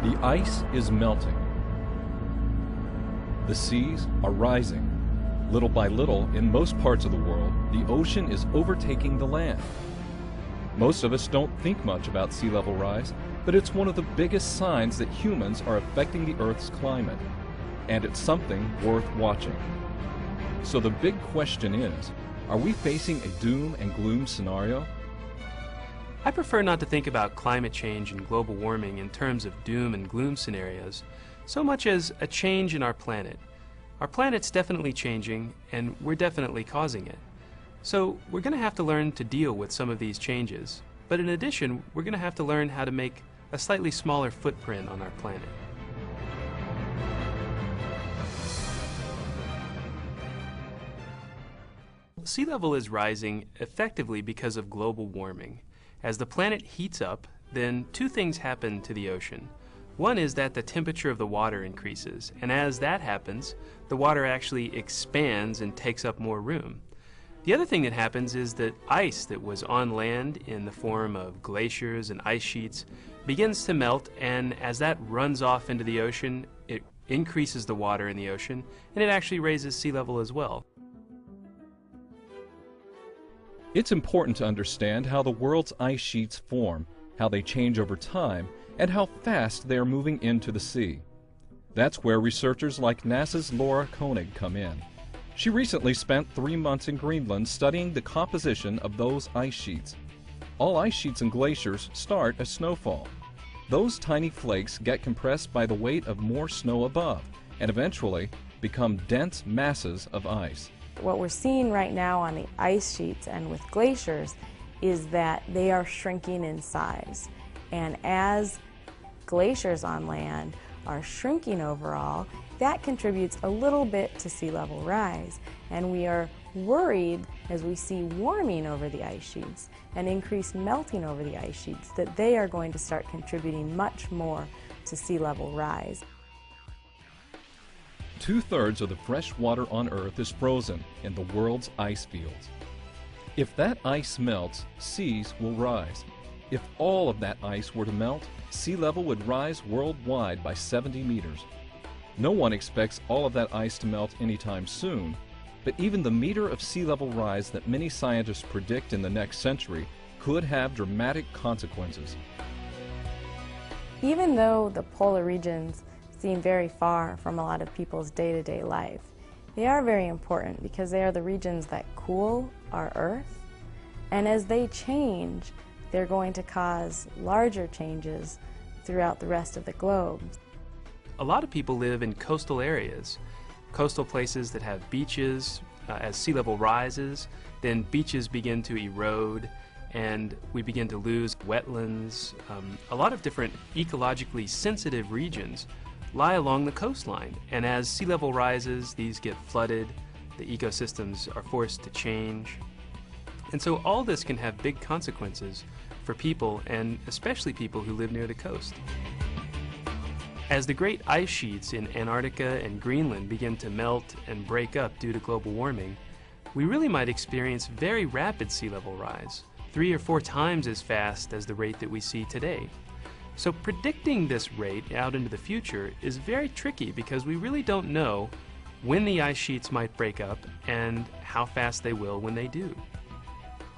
The ice is melting. The seas are rising. Little by little, in most parts of the world, the ocean is overtaking the land. Most of us don't think much about sea level rise, but it's one of the biggest signs that humans are affecting the Earth's climate, and it's something worth watching. So the big question is, are we facing a doom and gloom scenario? I prefer not to think about climate change and global warming in terms of doom and gloom scenarios, so much as a change in our planet. Our planet's definitely changing, and we're definitely causing it. So we're going to have to learn to deal with some of these changes, but in addition, we're going to have to learn how to make a slightly smaller footprint on our planet. Sea level is rising effectively because of global warming. As the planet heats up, then two things happen to the ocean. One is that the temperature of the water increases, and as that happens, the water actually expands and takes up more room. The other thing that happens is that ice that was on land in the form of glaciers and ice sheets begins to melt, and as that runs off into the ocean, it increases the water in the ocean, and it actually raises sea level as well. It's important to understand how the world's ice sheets form, how they change over time, and how fast they are moving into the sea. That's where researchers like NASA's Laura Koenig come in. She recently spent 3 months in Greenland studying the composition of those ice sheets. All ice sheets and glaciers start as snowfall. Those tiny flakes get compressed by the weight of more snow above, and eventually become dense masses of ice. What we're seeing right now on the ice sheets and with glaciers is that they are shrinking in size. And as glaciers on land are shrinking overall, that contributes a little bit to sea level rise. And we are worried as we see warming over the ice sheets and increased melting over the ice sheets that they are going to start contributing much more to sea level rise. 2/3 of the fresh water on Earth is frozen in the world's ice fields. If that ice melts, seas will rise. If all of that ice were to melt, sea level would rise worldwide by 70 meters. No one expects all of that ice to melt anytime soon, but even the meter of sea level rise that many scientists predict in the next century could have dramatic consequences. Even though the polar regions seem very far from a lot of people's day-to-day life, they are very important because they are the regions that cool our Earth, and as they change, they're going to cause larger changes throughout the rest of the globe. A lot of people live in coastal areas, coastal places that have beaches. As sea level rises, then beaches begin to erode, and we begin to lose wetlands. A lot of different ecologically sensitive regions lie along the coastline, and as sea level rises, these get flooded, the ecosystems are forced to change. And so all this can have big consequences for people, and especially people who live near the coast. As the great ice sheets in Antarctica and Greenland begin to melt and break up due to global warming, we really might experience very rapid sea level rise, 3 or 4 times as fast as the rate that we see today. So predicting this rate out into the future is very tricky because we really don't know when the ice sheets might break up and how fast they will when they do.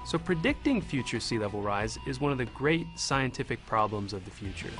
So predicting future sea level rise is one of the great scientific problems of the future.